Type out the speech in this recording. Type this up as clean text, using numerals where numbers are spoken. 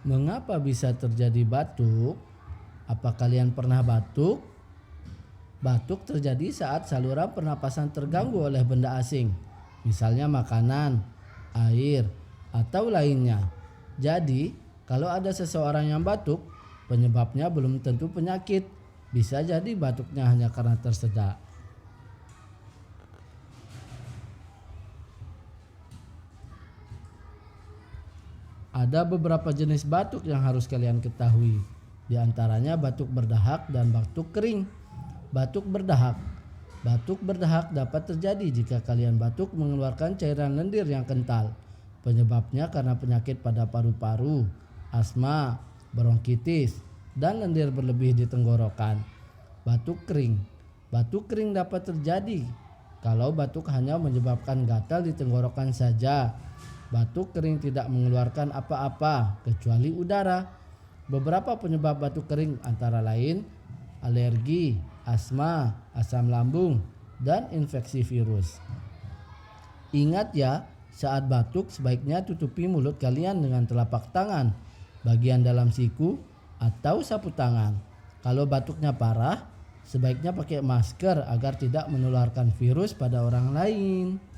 Mengapa bisa terjadi batuk? Apa kalian pernah batuk? Batuk terjadi saat saluran pernapasan terganggu oleh benda asing, misalnya makanan, air, atau lainnya. Jadi, kalau ada seseorang yang batuk, penyebabnya belum tentu penyakit. Bisa jadi batuknya hanya karena tersedak. Ada beberapa jenis batuk yang harus kalian ketahui. Di antaranya batuk berdahak dan batuk kering. Batuk berdahak. Batuk berdahak dapat terjadi jika kalian batuk mengeluarkan cairan lendir yang kental. Penyebabnya karena penyakit pada paru-paru, asma, bronkitis, dan lendir berlebih di tenggorokan. Batuk kering. Batuk kering dapat terjadi kalau batuk hanya menyebabkan gatal di tenggorokan saja. Batuk kering tidak mengeluarkan apa-apa kecuali udara. Beberapa penyebab batuk kering antara lain alergi, asma, asam lambung, dan infeksi virus. Ingat ya, saat batuk sebaiknya tutupi mulut kalian dengan telapak tangan, bagian dalam siku, atau sapu tangan. Kalau batuknya parah, sebaiknya pakai masker agar tidak menularkan virus pada orang lain.